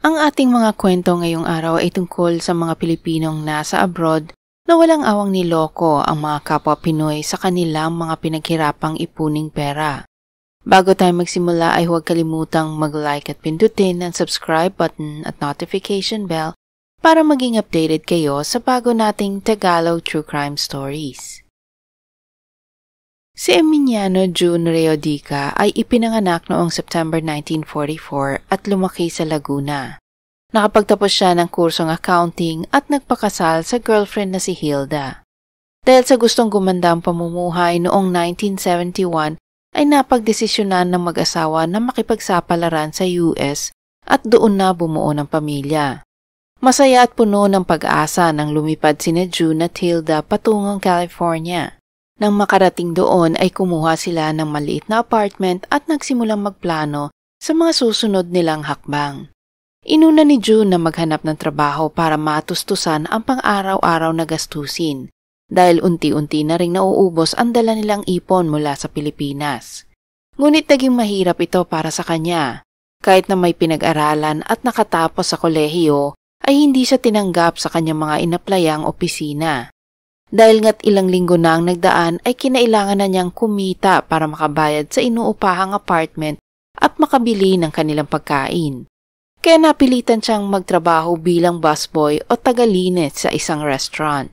Ang ating mga kwento ngayong araw ay tungkol sa mga Pilipinong nasa abroad na walang awang niloko ang mga kapwa Pinoy sa kanilang mga pinaghirapang ipuning pera. Bago tayo magsimula ay huwag kalimutang mag-like at pindutin ang subscribe button at notification bell para maging updated kayo sa bago nating Tagalog True Crime Stories. Si Emiliano June Reodica ay ipinanganak noong September 1944 at lumaki sa Laguna. Nakapagtapos siya ng kursong accounting at nagpakasal sa girlfriend na si Hilda. Dahil sa gustong gumanda ang pamumuhay noong 1971 ay napagdesisyonan ng mag-asawa na makipagsapalaran sa US at doon na bumuo ng pamilya. Masaya at puno ng pag-asa nang lumipad sina June at Hilda patungong California. Nang makarating doon ay kumuha sila ng maliit na apartment at nagsimulang magplano sa mga susunod nilang hakbang. Inuna ni June na maghanap ng trabaho para matustusan ang pang-araw-araw na gastusin dahil unti-unti na ring nauubos ang dala nilang ipon mula sa Pilipinas. Ngunit naging mahirap ito para sa kanya. Kahit na may pinag-aralan at nakatapos sa kolehiyo ay hindi siya tinanggap sa kanyang mga inaplayang opisina. Dahil nga't ilang linggo na ang nagdaan ay kinailangan na niyang kumita para makabayad sa inuupahang apartment at makabili ng kanilang pagkain. Kaya napilitan siyang magtrabaho bilang busboy o tagalinis sa isang restaurant.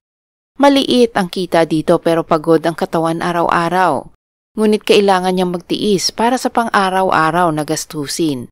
Maliit ang kita dito pero pagod ang katawan araw-araw. Ngunit kailangan niyang magtiis para sa pang-araw-araw na gastusin.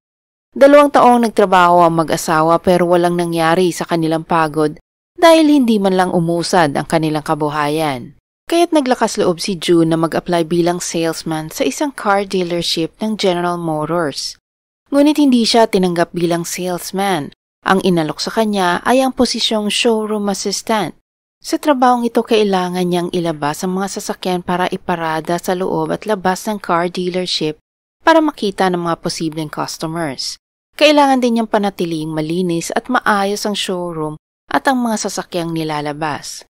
2 taong nagtrabaho ang mag-asawa pero walang nangyari sa kanilang pagod dahil hindi man lang umusad ang kanilang kabuhayan. Kaya't naglakas loob si June na mag-apply bilang salesman sa isang car dealership ng General Motors. Ngunit hindi siya tinanggap bilang salesman. Ang inalok sa kanya ay ang posisyong showroom assistant. Sa trabahong ito kailangan niyang ilabas ang mga sasakyan para iparada sa loob at labas ng car dealership para makita ng mga posibleng customers. Kailangan din niyang panatiling malinis at maayos ang showroom at ang mga sasakyang nilalabas.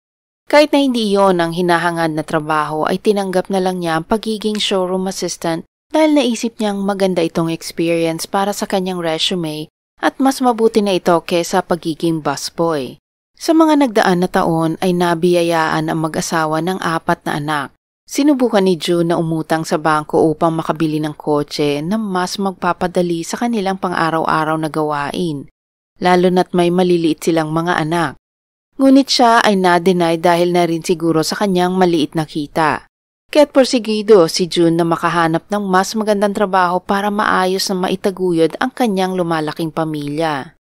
Kahit na hindi iyon ang hinahangad na trabaho ay tinanggap na lang niya ang pagiging showroom assistant dahil naisip niyang maganda itong experience para sa kanyang resume at mas mabuti na ito kesa pagiging busboy. Sa mga nagdaan na taon ay nabiyayaan ang mag-asawa ng 4 na anak. Sinubukan ni June na umutang sa bangko upang makabili ng kotse na mas magpapadali sa kanilang pang-araw-araw na gawain, lalo na't may maliliit silang mga anak. Ngunit siya ay na-deny dahil na rin siguro sa kanyang maliit na kita. Kaya't porsigido si June na makahanap ng mas magandang trabaho para maayos na maitaguyod ang kanyang lumalaking pamilya.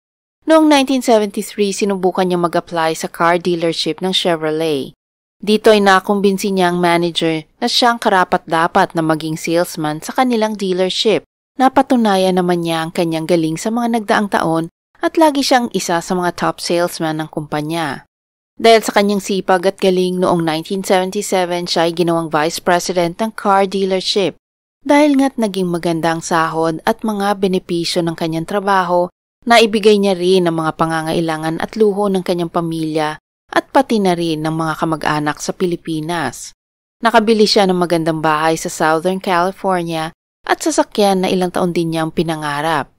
Noong 1973, sinubukan niyang mag-apply sa car dealership ng Chevrolet. Dito ay nakumbinsi niya ang manager na siyang karapat-dapat na maging salesman sa kanilang dealership. Napatunayan naman niya ang kanyang galing sa mga nagdaang taon at lagi siyang isa sa mga top salesman ng kumpanya. Dahil sa kanyang sipag at galing noong 1977 siya ay ginawang vice president ng car dealership. Dahil nga't naging maganda ang sahod at mga benepisyo ng kanyang trabaho, naibigay niya rin ang mga pangangailangan at luho ng kanyang pamilya at pati na rin ng mga kamag-anak sa Pilipinas. Nakabili siya ng magandang bahay sa Southern California at sasakyan na ilang taon din niyang pinangarap.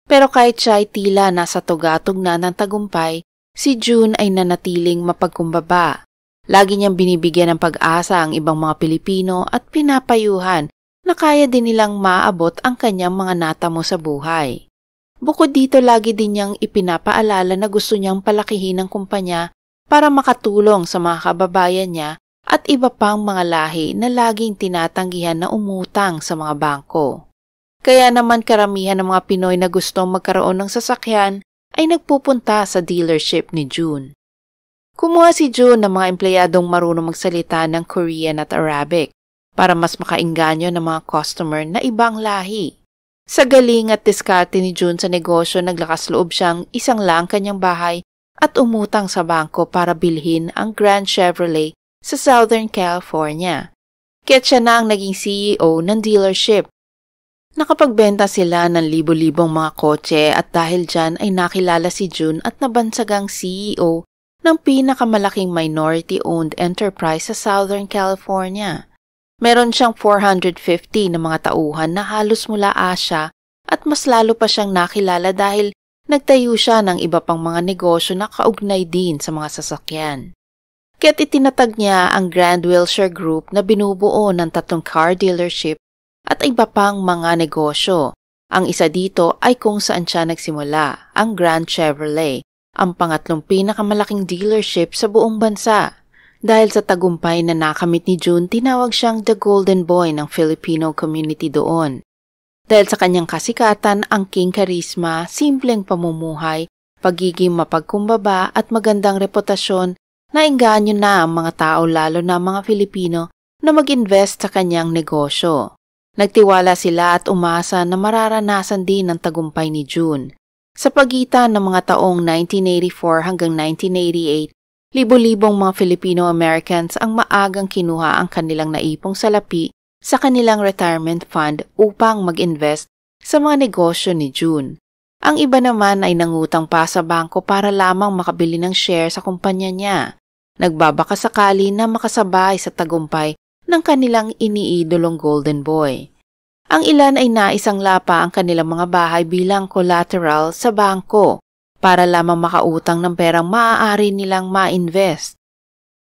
Pero kahit siya ay tila nasa tugatog na ng tagumpay, si June ay nanatiling mapagkumbaba. Lagi niyang binibigyan ng pag-asa ang ibang mga Pilipino at pinapayuhan na kaya din nilang maabot ang kanyang mga natamo sa buhay. Bukod dito, lagi din niyang ipinapaalala na gusto niyang palakihin ang kumpanya para makatulong sa mga kababayan niya at iba pang mga lahi na laging tinatanggihan na umutang sa mga bangko. Kaya naman karamihan ng mga Pinoy na gustong magkaroon ng sasakyan ay nagpupunta sa dealership ni June. Kumuha si June ng mga empleyadong marunong magsalita ng Korean at Arabic para mas makainganyo ng mga customer na ibang lahi. Sa galing at diskarte ni June sa negosyo, naglakas loob siyang isang lang kanyang bahay at umutang sa bangko para bilhin ang Grand Chevrolet sa Southern California. Kaya't siya na ang naging CEO ng dealership. Nakapagbenta sila ng libo-libong mga kotse at dahil dyan ay nakilala si June at nabansagang CEO ng pinakamalaking minority-owned enterprise sa Southern California. Meron siyang 450 na mga tauhan na halos mula Asia at mas lalo pa siyang nakilala dahil nagtayo siya ng iba pang mga negosyo na kaugnay din sa mga sasakyan. Kaya't itinatag niya ang Grand Wilshire Group na binubuo ng 3 car dealership at iba pang mga negosyo. Ang isa dito ay kung saan siya nagsimula, ang Grand Chevrolet, ang pangatlong pinakamalaking dealership sa buong bansa. Dahil sa tagumpay na nakamit ni June, tinawag siyang the Golden Boy ng Filipino community doon. Dahil sa kanyang kasikatan, ang King Charisma, simpleng pamumuhay, pagiging mapagkumbaba at magandang reputasyon, naengganyo na ang mga tao lalo na mga Filipino na mag-invest sa kanyang negosyo. Nagtiwala sila at umasa na mararanasan din ang tagumpay ni June. Sa pagitan ng mga taong 1984 hanggang 1988, libo-libong mga Filipino-Americans ang maagang kinuha ang kanilang naipong salapi sa kanilang retirement fund upang mag-invest sa mga negosyo ni June. Ang iba naman ay nangutang pa sa bangko para lamang makabili ng share sa kumpanya niya. Nagbabaka sakali na makasabay sa tagumpay ng kanilang iniidolong Golden Boy. Ang ilan ay naisangla pa ang kanilang mga bahay bilang collateral sa bangko para lamang makautang ng perang maaari nilang ma-invest.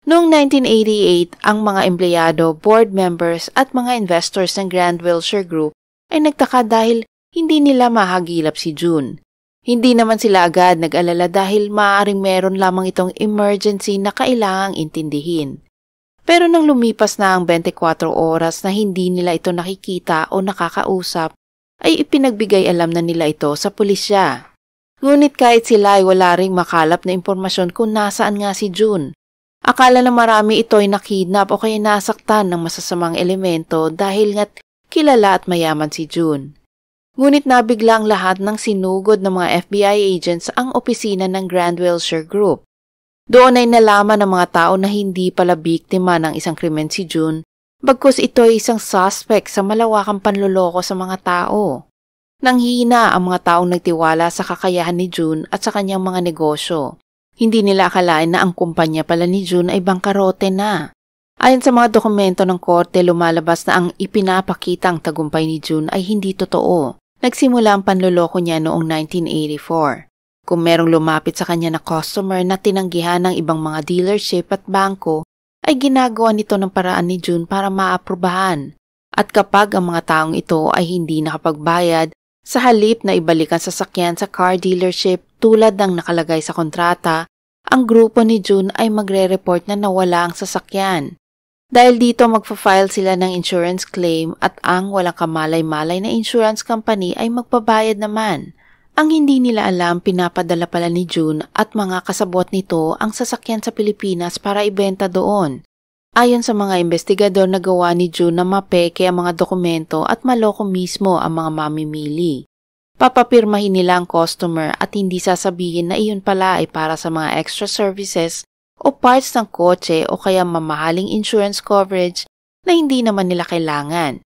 Noong 1988, ang mga empleyado, board members at mga investors ng Grand Wilshire Group ay nagtaka dahil hindi nila mahagilap si June. Hindi naman sila agad nag-alala dahil maaaring meron lamang itong emergency na kailangang intindihin. Pero nang lumipas na ang 24 oras na hindi nila ito nakikita o nakakausap, ay ipinagbigay alam na nila ito sa pulisya. Ngunit kahit sila ay wala ring makalap na impormasyon kung nasaan nga si June. Akala na marami ito ay nakidnap o kaya nasaktan ng masasamang elemento dahil nga't kilala at mayaman si June. Ngunit nabigla ang lahat ng sinugod ng mga FBI agents ang opisina ng Grand Wilshire Group. Doon ay nalaman ng mga tao na hindi pala biktima ng isang krimen si June, bagkus ito ay isang suspect sa malawakang panloloko sa mga tao. Nanghina ang mga taong nagtiwala sa kakayahan ni June at sa kanyang mga negosyo. Hindi nila akalain na ang kumpanya pala ni June ay bangkarote na. Ayon sa mga dokumento ng korte, lumalabas na ang ipinapakitang tagumpay ni June ay hindi totoo. Nagsimula ang panloloko niya noong 1984. Kung merong lumapit sa kanya na customer na tinanggihan ng ibang mga dealership at bangko, ay ginagawa nito ng paraan ni June para maaprubahan. At kapag ang mga taong ito ay hindi nakapagbayad, sa halip na ibalik ang sasakyan sa car dealership tulad ng nakalagay sa kontrata, ang grupo ni June ay magre-report na nawala ang sasakyan. Dahil dito magpa-file sila ng insurance claim at ang walang kamalay-malay na insurance company ay magbabayad naman. Ang hindi nila alam, pinapadala pala ni June at mga kasabot nito ang sasakyan sa Pilipinas para ibenta doon. Ayon sa mga investigador, nagawa ni June na mapeke ang mga dokumento at maloko mismo ang mga mamimili. Papapirmahin nila ang customer at hindi sasabihin na iyon pala ay para sa mga extra services o parts ng kotse o kaya mamahaling insurance coverage na hindi naman nila kailangan.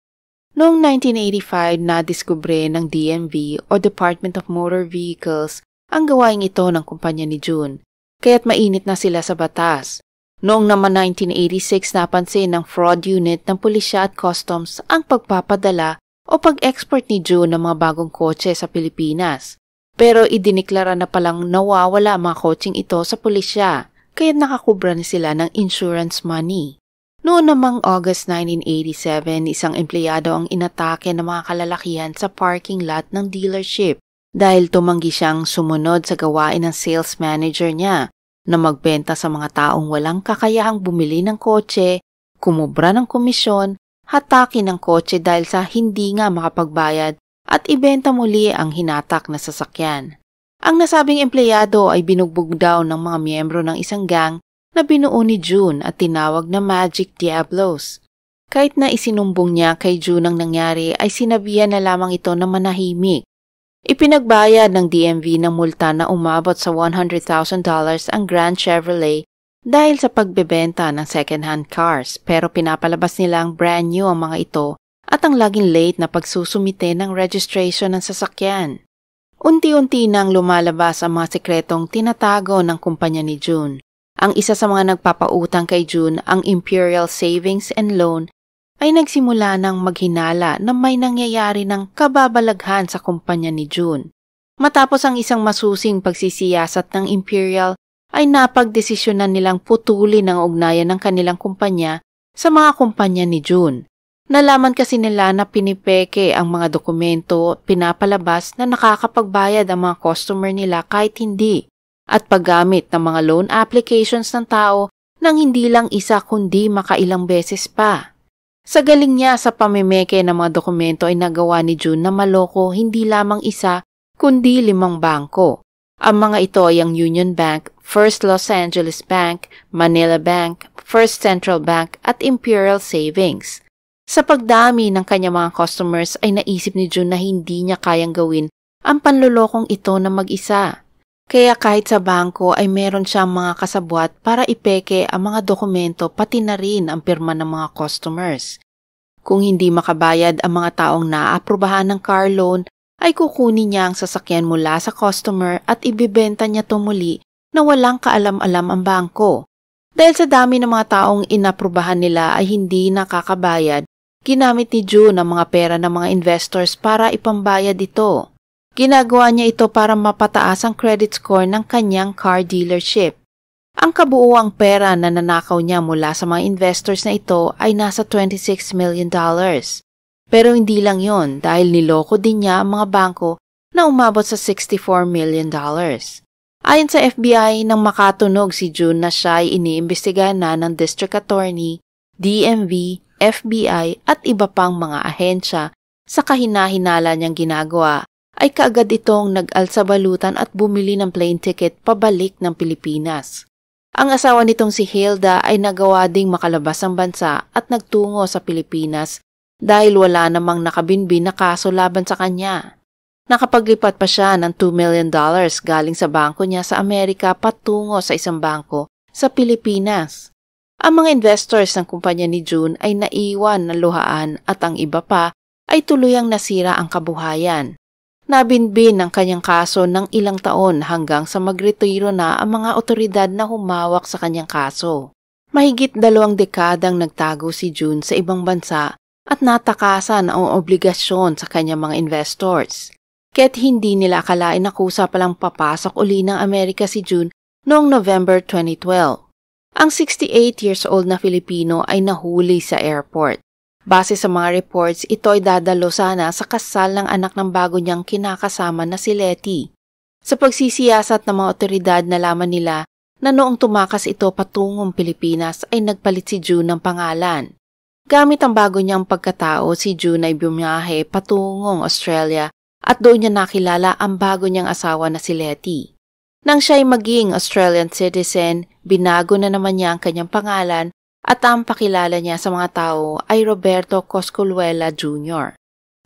Noong 1985, nadiskubre ng DMV o Department of Motor Vehicles ang gawaing ito ng kumpanya ni June, kaya't mainit na sila sa batas. Noong naman 1986, napansin ng fraud unit ng pulisya at customs ang pagpapadala o pag-export ni June ng mga bagong kotse sa Pilipinas. Pero idiniklara na palang nawawala ang mga kotseng ito sa pulisya, kaya't nakakubra na sila ng insurance money. Noon namang August 1987, isang empleyado ang inatake ng mga kalalakihan sa parking lot ng dealership dahil tumanggi siyang sumunod sa gawain ng sales manager niya na magbenta sa mga taong walang kakayahang bumili ng kotse, kumubra ng komisyon, hatakin ng kotse dahil sa hindi nga makapagbayad at ibenta muli ang hinatak na sasakyan. Ang nasabing empleyado ay binugbog daw ng mga miyembro ng isang gang na binuo ni June at tinawag na Magic Diablos. Kahit na isinumbong niya kay June ang nangyari ay sinabihan na lamang ito na manahimik. Ipinagbayad ng DMV ng multa na umabot sa $100,000 ang Grand Chevrolet dahil sa pagbebenta ng second-hand cars, pero pinapalabas nila ang brand new ang mga ito at ang laging late na pagsusumite ng registration ng sasakyan. Unti-unti nang lumalabas ang mga sekretong tinatago ng kumpanya ni June. Ang isa sa mga nagpapautang kay June, ang Imperial Savings and Loan, ay nagsimula ng maghinala na may nangyayari ng kababalaghan sa kumpanya ni June. Matapos ang isang masusing pagsisiyasat ng Imperial, ay napagdesisyonan nilang putulin ang ugnayan ng kanilang kumpanya sa mga kumpanya ni June. Nalaman kasi nila na pinipeke ang mga dokumento at pinapalabas na nakakapagbayad ang mga customer nila kahit hindi, at paggamit ng mga loan applications ng tao nang hindi lang isa kundi makailang beses pa. Sa galing niya sa pamimeke ng mga dokumento ay nagawa ni June na maloko hindi lamang isa kundi 5 bangko. Ang mga ito ay ang Union Bank, First Los Angeles Bank, Manila Bank, First Central Bank at Imperial Savings. Sa pagdami ng kanyang mga customers ay naisip ni June na hindi niya kayang gawin ang panlulokong ito na mag-isa. Kaya kahit sa bangko ay meron siyang mga kasabwat para ipeke ang mga dokumento pati na rin ang pirma ng mga customers. Kung hindi makabayad ang mga taong naaprubahan ng car loan, ay kukunin niya ang sasakyan mula sa customer at ibibenta niya ito muli na walang kaalam-alam ang bangko. Dahil sa dami ng mga taong inaprubahan nila ay hindi nakakabayad, ginamit ni June ang mga pera ng mga investors para ipambayad ito. Ginagawa niya ito para mapataas ang credit score ng kanyang car dealership. Ang kabuuang pera na nanakaw niya mula sa mga investors na ito ay nasa $26 million. Pero hindi lang yon dahil niloko din niya ang mga bangko na umabot sa $64 million. Ayon sa FBI, nang makatunog si June na siya ay iniimbestigahan na ng District Attorney, DMV, FBI at iba pang mga ahensya sa kahina-hinala niyang ginagawa, ay kaagad itong nag-alsabalutan at bumili ng plane ticket pabalik ng Pilipinas. Ang asawa nitong si Hilda ay nagawa ding makalabas ng bansa at nagtungo sa Pilipinas dahil wala namang nakabinbin na kaso laban sa kanya. Nakapaglipat pa siya ng $2 million galing sa bangko niya sa Amerika patungo sa isang bangko sa Pilipinas. Ang mga investors ng kumpanya ni June ay naiwan na luhaan at ang iba pa ay tuluyang nasira ang kabuhayan. Nabinbin ang kanyang kaso ng ilang taon hanggang sa magretiro na ang mga otoridad na humawak sa kanyang kaso. Mahigit 2 dekadang nagtago si June sa ibang bansa at natakasan ang obligasyon sa kanyang mga investors. Kaya't hindi nila akalain na kusa palang papasok uli ng Amerika si June noong November 2012. Ang 68 years old na Filipino ay nahuli sa airport. Base sa mga reports, ito ay dadalo sana sa kasal ng anak ng bago niyang kinakasama na si Letty. Sa pagsisiyasat ng mga otoridad, nalaman nila na noong tumakas ito patungong Pilipinas ay nagpalit si June ng pangalan. Gamit ang bago niyang pagkatao, si June ay bumiyahe patungong Australia at doon niya nakilala ang bago niyang asawa na si Letty. Nang siya ay maging Australian citizen, binago na naman niya ang kanyang pangalan at ang pakilala niya sa mga tao ay Roberto Cosculuela Jr.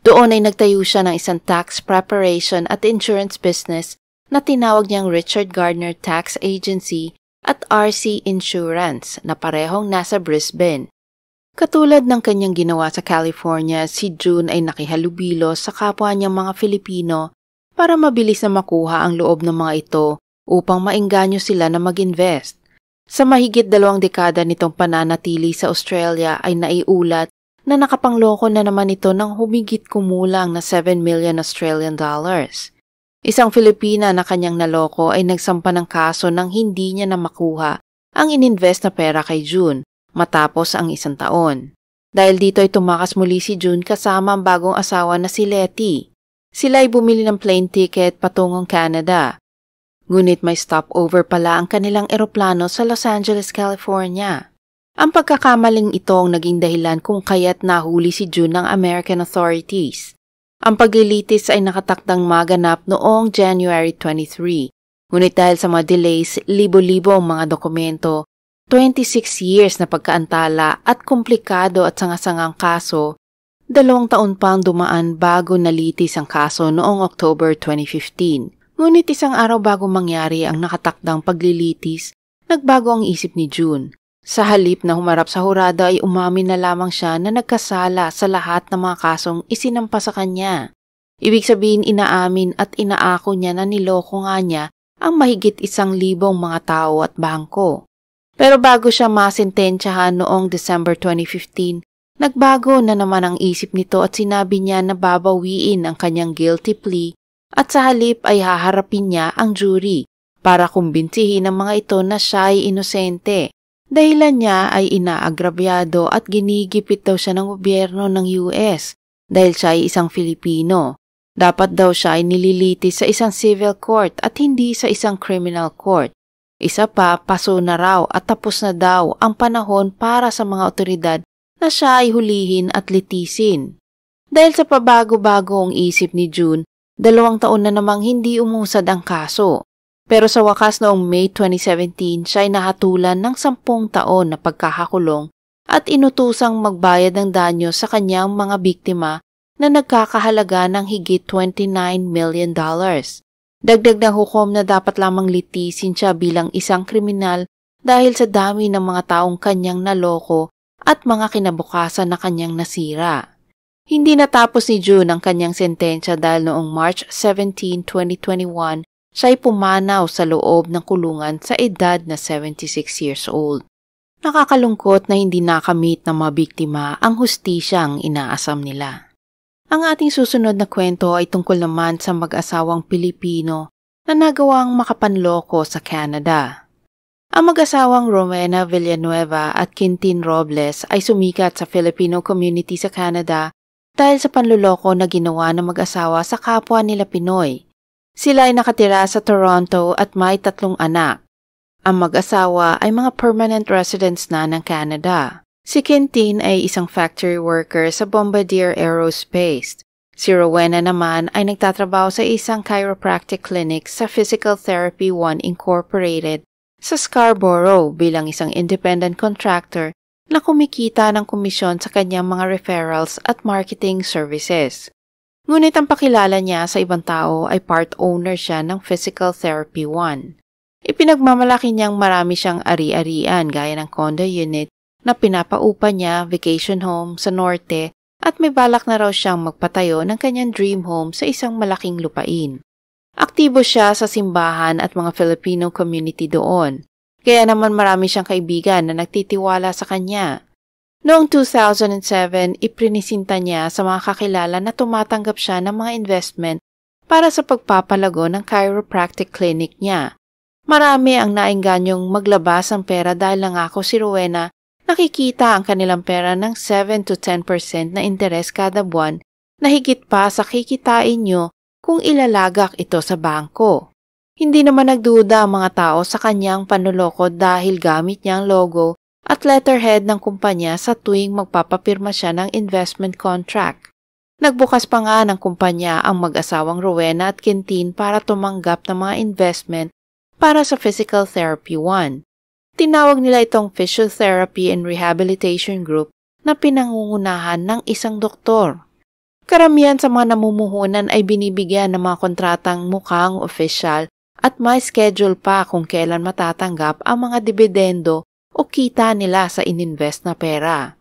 Doon ay nagtayo siya ng isang tax preparation at insurance business na tinawag niyang Richard Gardner Tax Agency at RC Insurance na parehong nasa Brisbane. Katulad ng kanyang ginawa sa California, si June ay nakihalubilo sa kapwa niyang mga Filipino para mabilis na makuha ang loob ng mga ito upang maengganyo sila na mag-invest. Sa mahigit 2 dekada nitong pananatili sa Australia ay naiulat na nakapangloko na naman ito ng humigit kumulang na 7 million Australian dollars. Isang Filipina na kanyang naloko ay nagsampa ng kaso nang hindi niya na makuha ang ininvest na pera kay June matapos ang 1 taon. Dahil dito ay tumakas muli si June kasama ang bagong asawa na si Letty. Sila ay bumili ng plane ticket patungong Canada. Ngunit may stopover pala ang kanilang eroplano sa Los Angeles, California. Ang pagkakamaling ito ang naging dahilan kung kaya't nahuli si June ng American authorities. Ang paglilitis ay nakatakdang maganap noong January 23. Ngunit dahil sa mga delays, libo-libo ang mga dokumento, 26 years na pagkaantala at komplikado at sangasangang kaso, 2 taon pang dumaan bago nalitis ang kaso noong October 2015. Ngunit isang araw bago mangyari ang nakatakdang paglilitis, nagbago ang isip ni June. Sa halip na humarap sa hurado ay umamin na lamang siya na nagkasala sa lahat ng mga kasong isinampa sa kanya. Ibig sabihin inaamin at inaako niya na niloko nga niya ang mahigit 1,000 mga tao at bangko. Pero bago siya masentensyahan noong December 2015, nagbago na naman ang isip nito at sinabi niya na babawiin ang kanyang guilty plea At sa halip ay haharapin niya ang jury para kumbinsihin ng mga ito na siya ay inosente. Dahilan niya ay inaagrabyado at ginigipit daw siya ng gobyerno ng US dahil siya ay isang Filipino. Dapat daw siya ay nililitis sa isang civil court at hindi sa isang criminal court. Isa pa, paso na raw at tapos na daw ang panahon para sa mga otoridad na siya ay hulihin at litisin. Dahil sa pabago-bagong isip ni June, 2 taon na namang hindi umusad ang kaso. Pero sa wakas noong May 2017, siya ay nahatulan ng 10 taon na pagkakakulong at inutusang magbayad ng danyo sa kanyang mga biktima na nagkakahalaga ng higit $29 million. Dagdag na hukom na dapat lamang litisin siya bilang isang kriminal dahil sa dami ng mga taong kanyang naloko at mga kinabukasan na kanyang nasira. Hindi natapos ni June ang kanyang sentensya dahil noong March 17, 2021, siya ay pumanaw sa loob ng kulungan sa edad na 76 years old. Nakakalungkot na hindi nakamit ng mga biktima ang hustisyang inaasam nila. Ang ating susunod na kwento ay tungkol naman sa mag-asawang Pilipino na nagawang makapanloko sa Canada. Ang mag-asawang Rowena Villanueva at Quintin Robles ay sumikat sa Filipino community sa Canada dahil sa panluloko na ginawa ng mag-asawa sa kapwa nila Pinoy. Sila ay nakatira sa Toronto at may 3 anak. Ang mag-asawa ay mga permanent residents na ng Canada. Si Quintin ay isang factory worker sa Bombardier Aerospace. Si Rowena naman ay nagtatrabaho sa isang chiropractic clinic sa Physical Therapy 1 Incorporated sa Scarborough bilang isang independent contractor na kumikita ng komisyon sa kanyang mga referrals at marketing services. Ngunit ang pakilala niya sa ibang tao ay part owner siya ng Physical Therapy 1. Ipinagmamalaki niyang marami siyang ari-arian gaya ng condo unit na pinapaupa niya, vacation home sa norte at may balak na raw siyang magpatayo ng kanyang dream home sa isang malaking lupain. Aktibo siya sa simbahan at mga Filipino community doon, kaya naman marami siyang kaibigan na nagtitiwala sa kanya. Noong 2007, iprinisinta niya sa mga kakilala na tumatanggap siya ng mga investment para sa pagpapalago ng chiropractic clinic niya. Marami ang naingganyong maglabas ng pera dahil nangako si Rowena nakikita ang kanilang pera ng 7 to 10% na interes kada buwan na higit pa sa kikitain nyo kung ilalagak ito sa bangko. Hindi naman nagduda ang mga tao sa kanyang panloloko dahil gamit niya ang logo at letterhead ng kumpanya sa tuwing magpapapirma siya ng investment contract. Nagbukas pa nga ng kumpanya ang mag-asawang Rowena at Quintin para tumanggap ng mga investment para sa Physical Therapy 1. Tinawag nila itong Physiotherapy and Rehabilitation Group na pinangungunahan ng isang doktor. Karamihan sa mga namumuhunan ay binibigyan ng mga kontratang mukhang opisyal at may schedule pa kung kailan matatanggap ang mga dibidendo o kita nila sa ininvest na pera.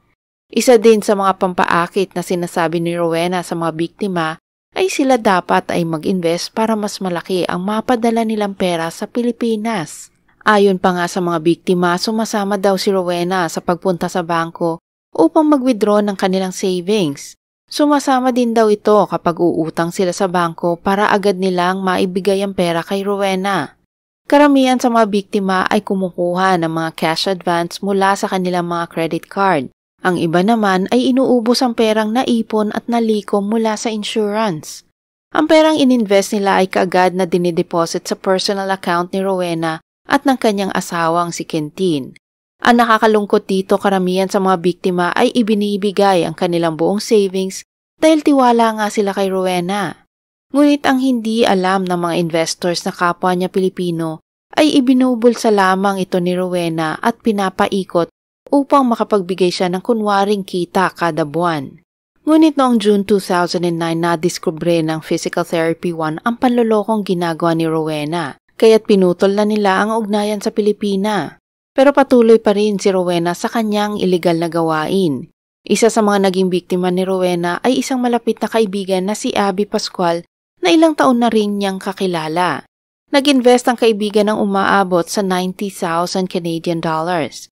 Isa din sa mga pampaakit na sinasabi ni Rowena sa mga biktima ay sila dapat ay mag-invest para mas malaki ang mapadala nilang pera sa Pilipinas. Ayon pa nga sa mga biktima, sumasama daw si Rowena sa pagpunta sa bangko upang mag-withdraw ng kanilang savings. Sumasama din daw ito kapag uutang sila sa bangko para agad nilang maibigay ang pera kay Rowena. Karamihan sa mga biktima ay kumukuha ng mga cash advance mula sa kanilang mga credit card. Ang iba naman ay inuubos ang perang naipon at nalikom mula sa insurance. Ang perang ininvest nila ay kaagad na dinideposit sa personal account ni Rowena at ng kanyang asawang si Quintin. Ang nakakalungkot dito, karamihan sa mga biktima ay ibinibigay ang kanilang buong savings dahil tiwala nga sila kay Rowena. Ngunit ang hindi alam ng mga investors na kapwa niya Pilipino ay ibinubulsa lamang ito ni Rowena at pinapaikot upang makapagbigay siya ng kunwaring kita kada buwan. Ngunit noong June 2009 nadiskubre ng Physical Therapy 1 ang panlolokong ginagawa ni Rowena, kaya't pinutol na nila ang ugnayan sa Pilipina. Pero patuloy pa rin si Rowena sa kanyang iligal na gawain. Isa sa mga naging biktima ni Rowena ay isang malapit na kaibigan na si Abby Pascual na ilang taon na rin niyang kakilala. Nag-invest ang kaibigan ng umaabot sa 90,000 Canadian dollars.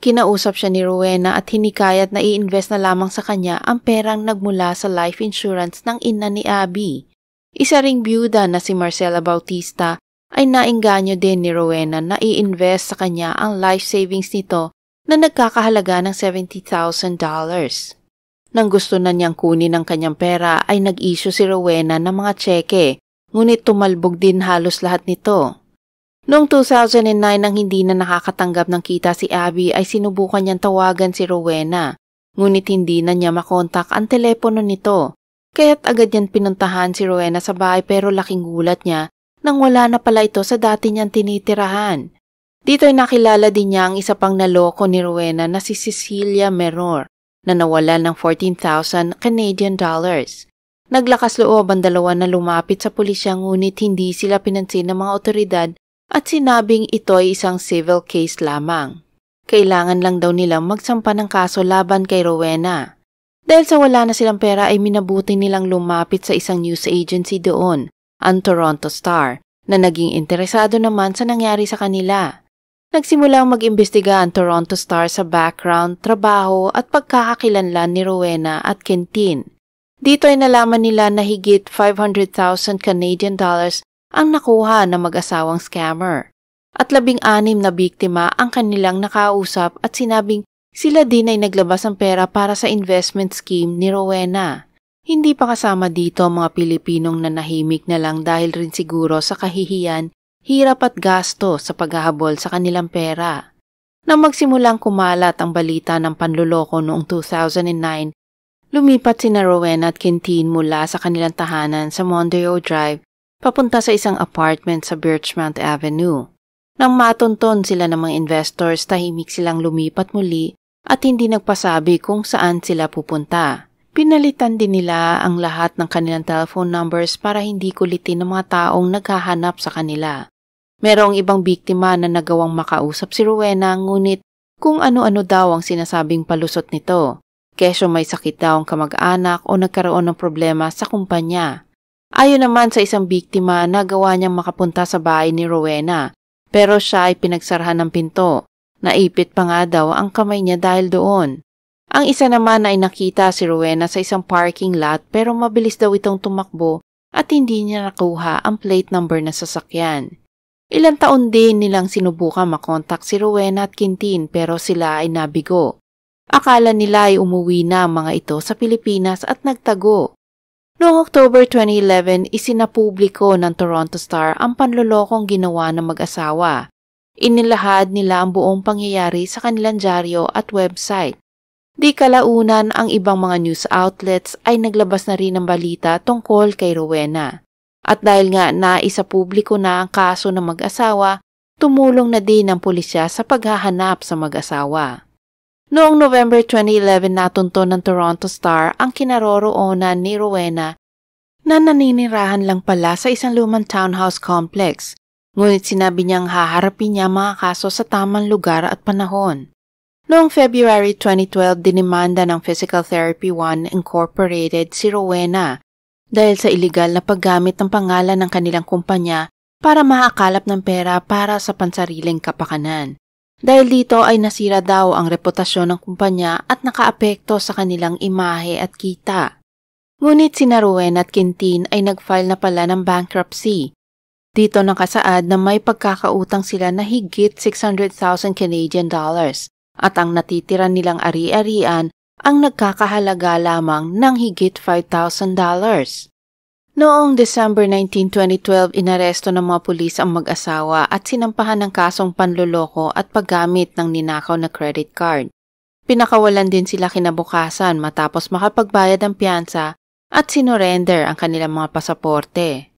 Kinausap siya ni Rowena at hinikayat na i-invest na lamang sa kanya ang perang nagmula sa life insurance ng ina ni Abby. Isa ring byuda na si Marcela Bautista ay naengganyo din ni Rowena na i-invest sa kanya ang life savings nito na nagkakahalaga ng $70,000. Nang gusto na niyang kunin ang kanyang pera ay nag-issue si Rowena ng mga tseke, ngunit tumalbog din halos lahat nito. Noong 2009 nang hindi na nakakatanggap ng kita si Abby ay sinubukan niyang tawagan si Rowena, ngunit hindi na niya makontak ang telepono nito. Kaya't agad niyang pinuntahan si Rowena sa bahay pero laking gulat niya nang wala na pala ito sa dati niyang tinitirahan. Dito ay nakilala din niya ang isa pang naloko ni Rowena na si Cecilia Meror na nawalan ng $14,000 Canadian dollars. Naglakas loob ang dalawa na lumapit sa pulisya ngunit hindi sila pinansin ng mga otoridad at sinabing ito ay isang civil case lamang. Kailangan lang daw nilang magsampa ng kaso laban kay Rowena. Dahil sa wala na silang pera ay minabuti nilang lumapit sa isang news agency doon, ang Toronto Star, na naging interesado naman sa nangyari sa kanila. Nagsimulang mag-imbestiga ang Toronto Star sa background, trabaho at pagkakakilanlan ni Rowena at Quintin. Dito ay nalaman nila na higit $500,000 Canadian dollars ang nakuha ng mag-asawang scammer. At 16 na biktima ang kanilang nakausap at sinabing sila din ay naglabas ng pera para sa investment scheme ni Rowena. Hindi pa kasama dito ang mga Pilipinong nanahimik na lang dahil rin siguro sa kahihiyan, hirap at gasto sa paghahabol sa kanilang pera. Nang magsimulang kumalat ang balita ng panloloko noong 2009, lumipat sina Rowena at Quintin mula sa kanilang tahanan sa Mondeo Drive papunta sa isang apartment sa Birchmount Avenue. Nang matunton sila ng mga investors, tahimik silang lumipat muli at hindi nagpasabi kung saan sila pupunta. Pinalitan din nila ang lahat ng kanilang telephone numbers para hindi kulitin ng mga taong naghahanap sa kanila. Merong ibang biktima na nagawang makausap si Rowena ngunit kung ano-ano daw ang sinasabing palusot nito. Kesyo may sakit daw ang kamag-anak o nagkaroon ng problema sa kumpanya. Ayon naman sa isang biktima, nagawa niyang makapunta sa bahay ni Rowena pero siya ay pinagsarahan ng pinto. Naipit pa nga daw ang kamay niya dahil doon. Ang isa naman ay nakita si Rowena sa isang parking lot pero mabilis daw itong tumakbo at hindi niya nakuha ang plate number na sasakyan. Ilang taon din nilang sinubukan makontak si Rowena at Quintin pero sila ay nabigo. Akala nila ay umuwi na ang mga ito sa Pilipinas at nagtago. Noong October 2011, isinapubliko ng Toronto Star ang panlolokong ginawa ng mag-asawa. Inilahad nila ang buong pangyayari sa kanilang dyaryo at website. Di kalaunan ang ibang mga news outlets ay naglabas na rin ng balita tungkol kay Rowena. At dahil nga naisa publiko na ang kaso ng mag-asawa, tumulong na din ang pulisya sa paghahanap sa mag-asawa. Noong November 2011 natunto ng Toronto Star ang kinaroroonan ni Rowena na naninirahan lang pala sa isang lumang townhouse complex. Ngunit sinabi niyang haharapin niya mga kaso sa tamang lugar at panahon. Noong February 2012, dinimanda ng Physical Therapy One Incorporated si Rowena dahil sa iligal na paggamit ng pangalan ng kanilang kumpanya para makakalap ng pera para sa pansariling kapakanan. Dahil dito ay nasira daw ang reputasyon ng kumpanya at nakaapekto sa kanilang imahe at kita. Ngunit sina Rowena at Quintin ay nag-file na pala ng bankruptcy. Dito nakasaad na may pagkakautang sila na higit $600,000 Canadian dollars at ang natitira nilang ari-arian ang nagkakahalaga lamang ng higit $5,000. Noong December 19, 2012, inaresto ng mga pulis ang mag-asawa at sinampahan ng kasong panloloko at paggamit ng ninakaw na credit card. Pinakawalan din sila kinabukasan matapos makapagbayad ng piyansa at sinorender ang kanilang mga pasaporte.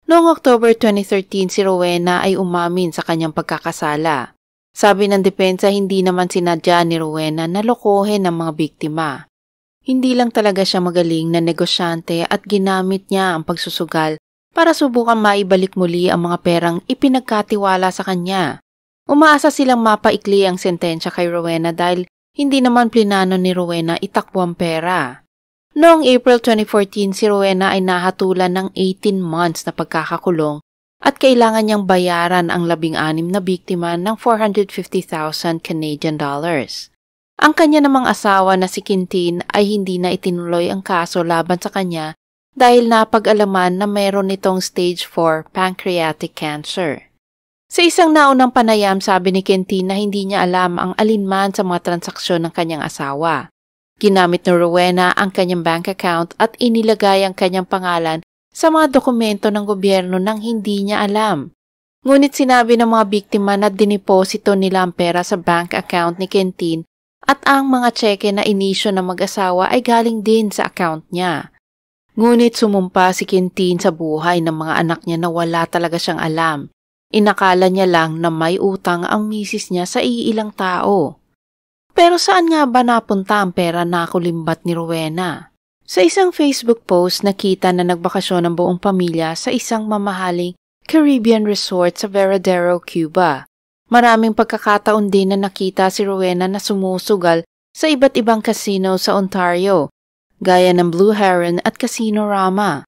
Noong October 2013, si Rowena ay umamin sa kanyang pagkakasala. Sabi ng depensa hindi naman sinadya ni Rowena na lokohin ang mga biktima. Hindi lang talaga siya magaling na negosyante at ginamit niya ang pagsusugal para subukan maibalik muli ang mga perang ipinagkatiwala sa kanya. Umaasa silang mapaikli ang sentensya kay Rowena dahil hindi naman plinano ni Rowena itakbo ang pera. Noong April 2014, si Rowena ay nahatulan ng 18 months na pagkakakulong at kailangan niyang bayaran ang 16 na biktima ng $450,000 Canadian dollars. Ang kanya namang asawa na si Quintin ay hindi na itinuloy ang kaso laban sa kanya dahil napag-alaman na mayroon nitong stage 4 pancreatic cancer. Sa isang naunang panayam, sabi ni Quintin na hindi niya alam ang alinman sa mga transaksyon ng kanyang asawa. Ginamit ni Rowena ang kanyang bank account at inilagay ang kanyang pangalan sa mga dokumento ng gobyerno nang hindi niya alam. Ngunit sinabi ng mga biktima na diniposito nila ang pera sa bank account ni Quintin at ang mga tseke na inisyo ng mag-asawa ay galing din sa account niya. Ngunit sumumpa si Quintin sa buhay ng mga anak niya na wala talaga siyang alam. Inakala niya lang na may utang ang misis niya sa iilang tao. Pero saan nga ba napunta ang pera na kulimbat ni Rowena? Sa isang Facebook post, nakita na nagbakasyon ang buong pamilya sa isang mamahaling Caribbean resort sa Veradero, Cuba. Maraming pagkakataon din na nakita si Rowena na sumusugal sa iba't ibang casino sa Ontario, gaya ng Blue Heron at Casino Rama.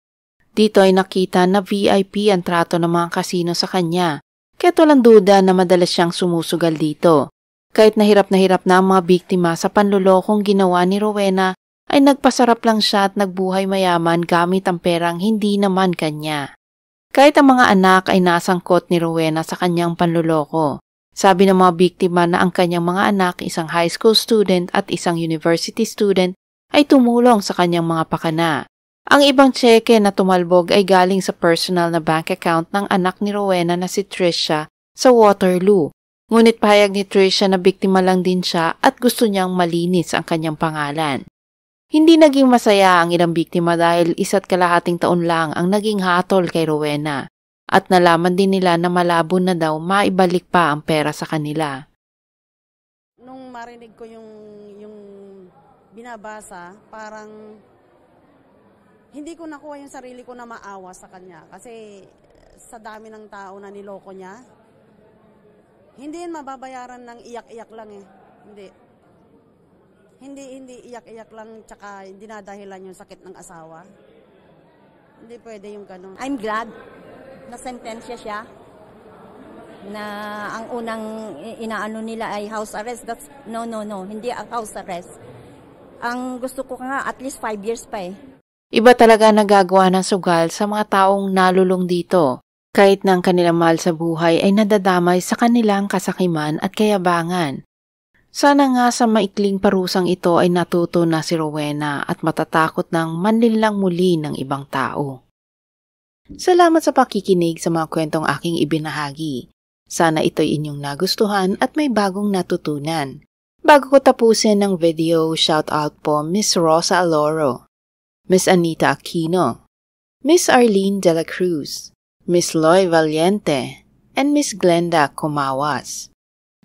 Dito ay nakita na VIP ang trato ng mga casino sa kanya, kaya't walang duda na madalas siyang sumusugal dito. Kahit na hirap na ang mga biktima sa panlulokong ginawa ni Rowena, ay nagpasarap lang siya at nagbuhay mayaman gamit ang perang hindi naman kanya. Kahit ang mga anak ay nasangkot ni Rowena sa kanyang panluloko. Sabi ng mga biktima na ang kanyang mga anak, isang high school student at isang university student, ay tumulong sa kanyang mga pakana. Ang ibang tseke na tumalbog ay galing sa personal na bank account ng anak ni Rowena na si Trisha sa Waterloo. Ngunit pahayag ni Trisha na biktima lang din siya at gusto niyang malinis ang kanyang pangalan. Hindi naging masaya ang ilang biktima dahil 1.5 taon lang ang naging hatol kay Rowena at nalaman din nila na malabo na daw maibalik pa ang pera sa kanila. Nung marinig ko yung binabasa, parang hindi ko nakuha yung sarili ko na maawa sa kanya kasi sa dami ng tao na niloko niya, hindi yan mababayaran ng iyak-iyak lang eh. Hindi iyak-iyak lang tsaka dinadahilan yung sakit ng asawa. Hindi pwede yung ganun. I'm glad na sentensya siya na ang unang inaano nila ay house arrest. That's, no, hindi ang house arrest. Ang gusto ko nga at least 5 years pa eh. Iba talaga nagagawa ng sugal sa mga taong nalulong dito. Kahit na ang kanilang mahal sa buhay ay nadadamay sa kanilang kasakiman at kayabangan. Sana nga sa maikling parusang ito ay natuto na si Rowena at matatakot ng manlinlang muli ng ibang tao. Salamat sa pakikinig sa mga kwentong aking ibinahagi. Sana ito'y inyong nagustuhan at may bagong natutunan. Bago ko tapusin ng video, shout out po Miss Rosa Aloro, Miss Anita Aquino, Miss Arlene De La Cruz, Miss Loy Valiente, and Miss Glenda Kumawas.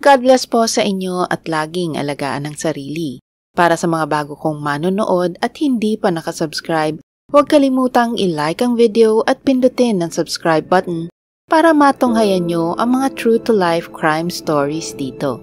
God bless po sa inyo at laging alagaan ang sarili. Para sa mga bago kong manonood at hindi pa nakasubscribe, huwag kalimutang i-like ang video at pindutin ang subscribe button para matunghayan nyo ang mga true-to-life crime stories dito.